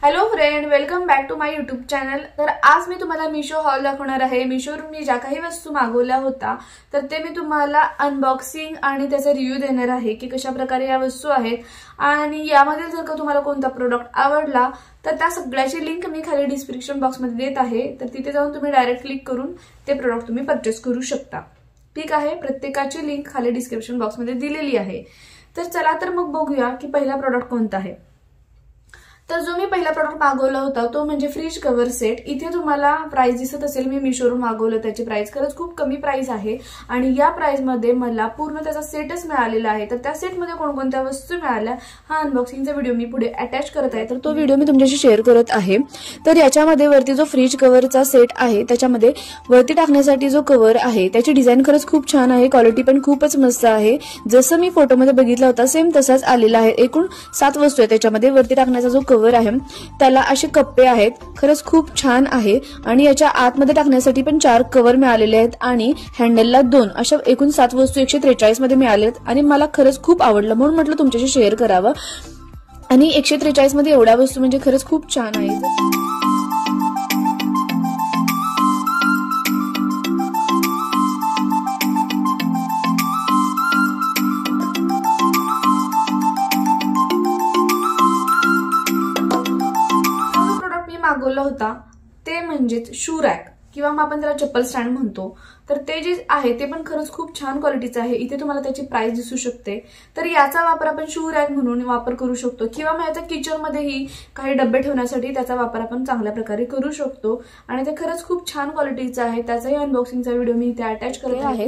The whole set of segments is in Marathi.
Hello friend, welcome back to my YouTube channel. तर आज मी तुम्हाला मीशो हॉल दाखवणार आहे। मीशोवरून मी ज्या काही वस्तू मागवल्या होत्या तर ते मी तुम्हाला अनबॉक्सिंग आणि त्याचा रिव्ह्यू देणार आहे की कशा प्रकारे या वस्तू आहेत आणि यामध्ये जर का तुम्हाला कोणता प्रोडक्ट आवडला तर त्या सगळ्याची लिंक मी खाली डिस्क्रिप्शन बॉक्समध्ये देत आहे। तर तिथे जाऊन तुम्ही डायरेक्ट क्लिक करून ते प्रोडक्ट तुम्ही परचेस करू शकता। ठीक आहे, प्रत्येकाची लिंक खाली डिस्क्रिप्शन बॉक्समध्ये दिलेली आहे। तर चला तर मग बघूया की पहिला प्रोडक्ट कोणता आहे। तर जो मी पहिला प्रोडक्ट मागवला होता तो म्हणजे फ्रीज कव्हर सेट। इथे तुम्हाला प्राइस दिसत असेल, मी मीशोवरून मागवलं, त्याची प्राइस खरंच खूप कमी प्राइस आहे आणि या प्राइस मध्ये मला पूर्ण त्याचा सेटच मिळालेला आहे। तर त्या सेट मध्ये कोणकोणत्या वस्तू मिळाल्या हा अनबॉक्सिंगचा व्हिडिओ मी पुढे अटॅच करत आहे, तर तो व्हिडिओ मी तुमच्याशी शेअर करत आहे। तर याच्यामध्ये वरती जो फ्रीज कव्हरचा सेट आहे त्याच्यामध्ये वरती टाकण्यासाठी जो कव्हर आहे त्याची डिझाइन खरंच खूप छान आहे, क्वालिटी पण खूपच मस्त आहे। जसं मी फोटोमध्ये बघितला होता सेम तसाच आलेला आहे। एकूण 7 वस्तू आहेत त्याच्यामध्ये। वरती टाकण्याचा जो कव्हर आहे त्याला असे कप्पे आहेत, खरंच खूप छान आहे आणि याच्या आतमध्ये टाकण्यासाठी पण 4 कव्हर मिळालेले आहेत आणि हँडलला 2, अशा एकूण 7 वस्तू 143 मध्ये मिळालेत आणि मला खरंच खूप आवडलं म्हणून म्हटलं तुमच्याशी शेअर करावं। आणि 143 मध्ये एवढ्या वस्तू म्हणजे खरंच खूप छान आहे। मागवला होता ते म्हणजे शू रॅक किंवा मग आपण त्याला चप्पल स्टँड म्हणतो। तर ते जे आहे ते पण खरंच खूप छान क्वालिटीचं आहे। इथे तुम्हाला त्याची प्राइस दिसू शकते। तर याचा वापर आपण शू रॅक म्हणून वापर करू शकतो किंवा मग याचा किचन मध्येही काही डब्बे ठेवण्यासाठी त्याचा वापर आपण चांगल्या प्रकारे करू शकतो आणि ते खरंच खूप छान क्वालिटीचं आहे। त्याचाही अनबॉक्सिंगचा व्हिडिओ मी इथे अटॅच करत आहे।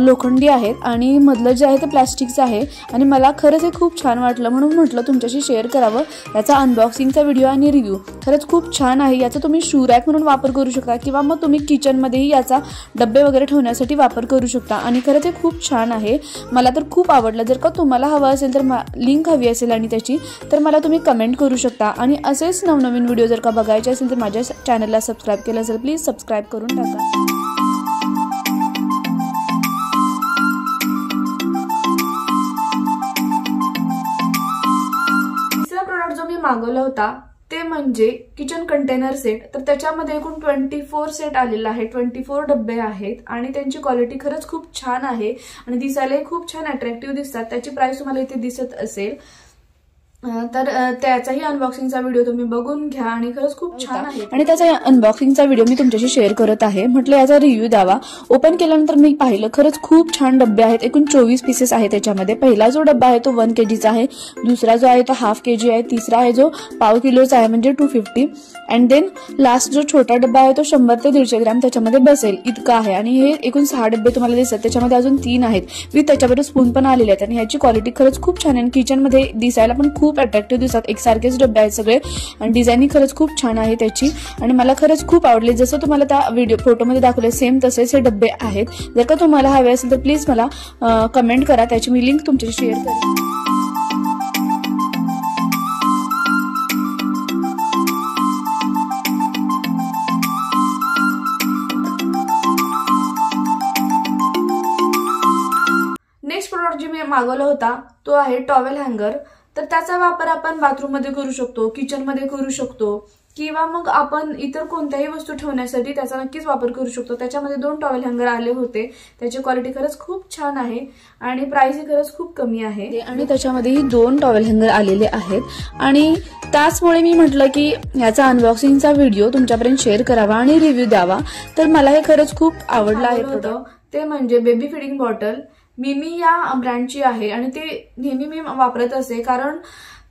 लोखंडी आहेत आणि मधलं जे आहे ते प्लास्टिकचं आहे आणि मला खरंच हे खूप छान वाटलं म्हणून म्हटलं तुमच्याशी शेअर करावं। याचा अनबॉक्सिंगचा व्हिडिओ आणि रिव्ह्यू खरंच खूप छान आहे। याचा तुम्ही शू रॅक म्हणून वापर करू शकता किंवा मग तुम्ही किचन मध्येही याचा डब्बे वगैरे ठेवण्यासाठी वापर करू शकता आणि खरंच हे खूप छान आहे। मला तर खूप आवडलं। जर का तुम्हाला हवं असेल तर लिंक हवी असेल आणि त्याची तर मला तुम्ही कमेंट करू शकता आणि असेच नवनवीन व्हिडिओ जर का बघायचे असेल तर माझ्या चॅनलला सबस्क्राइब केलं असेल प्लीज सबस्क्राइब करून टाका। तिसरा प्रोडक्ट जो मी मागवला होता ते म्हणजे किचन कंटेनर सेट। तर त्याच्यामध्ये एकूण 24 सेट आलेला आहे, 24 डब्बे आहेत आणि त्यांची क्वालिटी खरंच खूप छान आहे आणि दिसायलाही खूप छान अट्रॅक्टिव्ह दिसतात। त्याची प्राइस तुम्हाला इथे दिसत असेल। तर त्याचाही अनबॉक्सिंगचा व्हिडिओ तुम्ही बघून घ्या आणि खरंच खूप छान आहे आणि त्याचा अनबॉक्सिंगचा व्हिडिओ मी तुमच्याशी शेअर करत आहे। म्हटलं याचा रिव्ह्यू द्यावा। ओपन केल्यानंतर मी पाहिलं खरंच खूप छान डब्बे आहेत। एकूण 24 पीसेस आहेत त्याच्यामध्ये। पहिला जो डब्बा आहे तो 1 kgचा आहे, दुसरा जो आहे तो ½ kg आहे, तिसरा आहे जो पाव किलोचा आहे म्हणजे 250 अँड देन लास्ट जो छोटा डब्बा आहे तो 100 ते 150 ग्रॅम त्याच्यामध्ये बसेल इतका आहे आणि हे एकूण 6 डब्बे तुम्हाला दिसतात। त्याच्यामध्ये अजून 3 आहेत विथ त्याच्याबरोबर स्पून पण आलेले आहेत आणि ह्याची क्वालिटी खरंच खूप छान आहे। किचन मध्ये दिसायला पण खूप अट्रॅक्टिव्ह दिसतात। एकसारखेच डब्बे आहेत सगळे आणि डिझाईन खरंच खूप छान आहे त्याची आणि मला खरंच खूप आवडले। जसं तुम्हाला त्या व्हिडिओ फोटोमध्ये दाखवले सेम तसेच हे डब्बे आहेत। जर का तुम्हाला हवे असेल तर प्लीज मला कमेंट करा, त्याची मी लिंक तुमच्याशी शेअर करेन। नेक्स्ट प्रोडक्ट जे मी मागवला होता तो आहे टॉवेल हँगर। तर त्याचा वापर आपण बाथरूम मध्ये करू शकतो, किचन मध्ये करू शकतो किंवा मग आपण इतर कोणत्याही वस्तू ठेवण्यासाठी त्याचा नक्कीच वापर करू शकतो। त्याच्यामध्ये 2 टॉवेल हँगर आले होते, त्याची क्वालिटी खरंच खूप छान आहे आणि प्राइस खरंच खूप कमी आहे आणि त्याच्यामध्येही 2 टॉवेल हँगर आलेले आहेत आणि त्याचमुळे मी म्हटलं की याचा अनबॉक्सिंगचा व्हिडिओ तुमच्यापर्यंत शेअर करावा आणि रिव्ह्यू द्यावा। तर मला हे खरंच खूप आवडलं आहे प्रोडक्ट। ते म्हणजे बेबी फीडिंग बॉटल। मिमी या ब्रँडची आहे आणि ते नेहमी मी वापरत असे कारण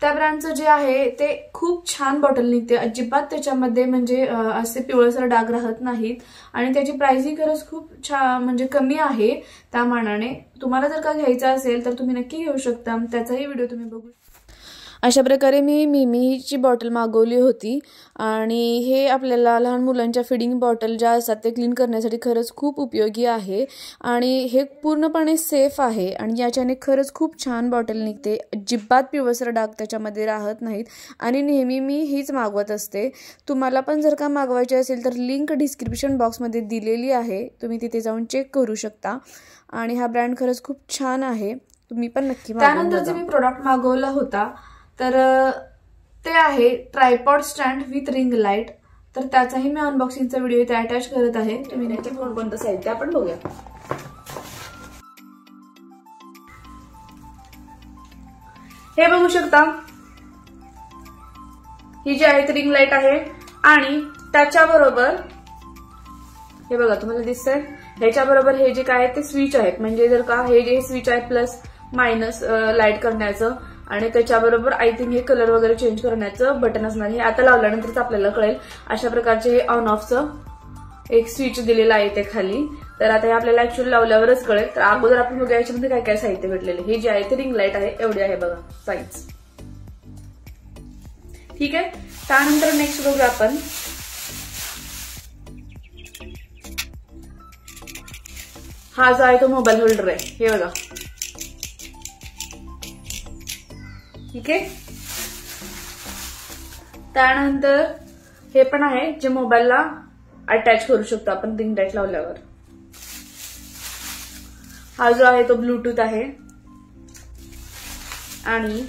त्या ब्रँडचं जे आहे ते खूप छान बॉटल निघते। अजिबात त्याच्यामध्ये म्हणजे असे पिवळसर डाग राहत नाहीत आणि त्याची प्राइसही खरंच खूप छान म्हणजे कमी आहे त्या मानाने। तुम्हाला जर का घ्यायचं असेल तर तुम्ही नक्की घेऊ शकता, त्याचाही व्हिडिओ तुम्ही बघू। अशा प्रकारे मी मिमीची बॉटल मागवली होती आणि हे आपल्याला लहान मुलांच्या फीडिंग बॉटल ज्या असतात ते क्लीन करण्यासाठी खरंच खूप उपयोगी आहे आणि हे पूर्णपणे सेफ आहे आणि याच्याने खरंच खूप छान बॉटल निघते। अजिबात पिवळसर डाग त्याच्यामध्ये राहत नाहीत आणि नेहमी मी हीच मागवत असते। तुम्हाला पण जर का मागवायचे असेल तर लिंक डिस्क्रिप्शन बॉक्समध्ये दिलेली आहे, तुम्ही तिथे जाऊन चेक करू शकता आणि हा ब्रँड खरंच खूप छान आहे, तुम्ही पण नक्की मागवा। त्यानंतर जे मी प्रोडक्ट मागवला होता तर ते आहे tripod stand with ring light. तर त्याचाही मी अनबॉक्सिंगचा व्हिडिओ इथे अटॅच करत आहे. तुम्ही नक्की कोणकोणतं साहित्य आपण बघूया. हे बघू शकता, ही जी आहे ती रिंग लाईट आहे आणि त्याच्याबरोबर हे बघा तुम्हाला दिसतंय, ह्याच्याबरोबर हे जे काय ते स्विच आहेत. म्हणजे जर का हे जे स्विच आहे प्लस मायनस लाईट करण्याचं आणि त्याच्याबरोबर आय थिंक हे कलर वगैरे चेंज करण्याचं बटन असणार. हे आता लावल्यानंतरच आपल्याला कळेल. अशा प्रकारचे हे ऑन ऑफचं एक स्विच दिलेलं आहे ते खाली. तर आता हे आपल्याला ऍक्च्युअली लावल्यावरच कळेल. तर अगोदर आपण बघूया याच्यामध्ये काय काय साहित्य भेटलेले. हे जे आहे ते रिंग लाईट आहे, एवढी आहे बघा साईज. ठीक आहे. त्यानंतर नेक्स्ट बघूया आपण हा जो आहे तो मोबाईल होल्डर आहे. हे बघा, ठीक आहे. त्यानंतर हे पण आहे जे मोबाईलला अटॅच करू शकतो आपण रिंग लाईट लावल्यावर. हा जो आहे तो ब्लूटूथ आहे आणि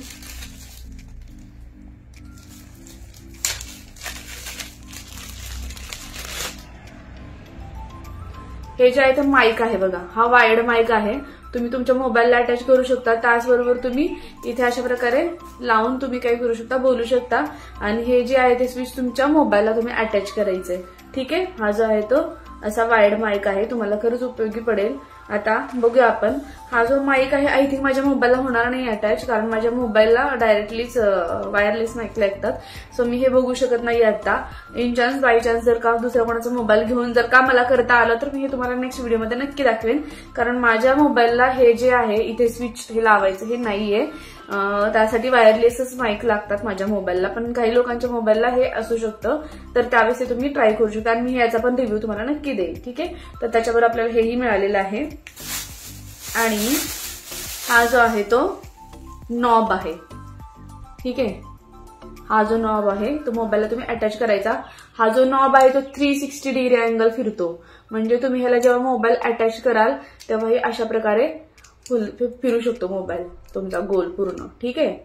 हे जे आहे ते माईक आहे बघा. हा वायर्ड माईक आहे. तुम्ही तुमच्या मोबाईलला अटॅच करू शकता. त्याचबरोबर तुम्ही इथे अशा प्रकारे लावून तुम्ही काय करू शकता, बोलू शकता. आणि हे जे आहे ते स्विच तुमच्या मोबाईलला तुम्ही अटॅच करायचंय. ठीक आहे. हा जो आहे तो असा वायर्ड माईक आहे, तुम्हाला खरंच उपयोगी पडेल. आता बघूया आपण हा जो माईक आहे आय थिंक माझ्या मोबाईलला होणार नाही अटॅच, कारण माझ्या मोबाईलला डायरेक्टलीच वायरलेस माईक लागतात. सो मी हे बघू शकत नाही आता. इन चान्स बाय चान्स जर का दुसऱ्या कोणाचा मोबाईल घेऊन जर का मला करता आलं तर मी हे तुम्हाला नेक्स्ट व्हिडिओमध्ये नक्की दाखवेन. कारण माझ्या मोबाईलला हे जे आहे इथे स्विच हे लावायचं हे नाहीये. त्यासाठी वायरलेसच माईक लागतात माझ्या मोबाईलला. पण काही लोकांच्या मोबाईलला हे असू शकतं, तर त्यावेळेस ते तुम्ही ट्राय करू शकता. आणि मी याचा पण रिव्ह्यू तुम्हाला नक्की देईन. ठीक आहे. तर त्याच्याबरोबर आपल्याला हेही मिळालेलं आहे. आणि हा जो आहे तो नॉब आहे. ठीक आहे. हा जो नॉब आहे तो मोबाईलला तुम्ही अटॅच करायचा. हा जो नॉब आहे तो 360 डिग्री अँगल फिरतो. म्हणजे तुम्ही ह्याला जेव्हा मोबाईल अटॅच कराल तेव्हा हे अशा प्रकारे फिरू शकतो मोबाईल तुमचा गोल पूर्ण. ठीक आहे.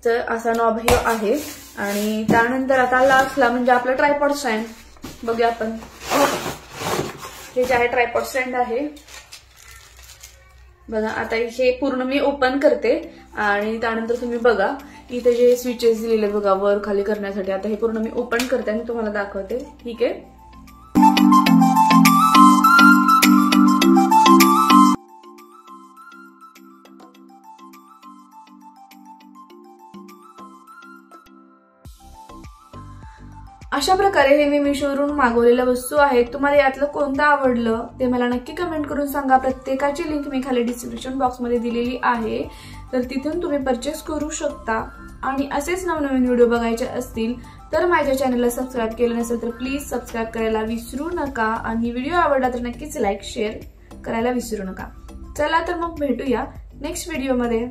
तर असा नॉब हे आहे. आणि त्यानंतर आता लास्टला म्हणजे आपला ट्रायपॉड स्टँड बघूया आपण. हे जे आहे ट्रायपॉड स्टँड आहे बघा. आता हे पूर्ण मी ओपन करते आणि त्यानंतर तुम्ही बघा इथे जे स्विचेस दिलेले बघा वर खाली करण्यासाठी. आता हे पूर्ण मी ओपन करते आणि तुम्हाला दाखवते. ठीक आहे. अशा प्रकारे हे मी मीशोवरून मागवलेल्या वस्तू आहेत. तुम्हाला यातलं कोणतं आवडलं ते मला नक्की कमेंट करून सांगा. प्रत्येकाची लिंक मी खाली डिस्क्रिप्शन बॉक्समध्ये दिलेली आहे, तर तिथून तुम्ही परचेस करू शकता. आणि असेच नवनवीन व्हिडिओ बघायचे असतील तर माझ्या चॅनलला सबस्क्राईब केलं नसेल तर प्लीज सबस्क्राईब करायला विसरू नका. आणि व्हिडिओ आवडला तर नक्कीच लाईक शेअर करायला विसरू नका. चला तर मग भेटूया नेक्स्ट व्हिडिओमध्ये.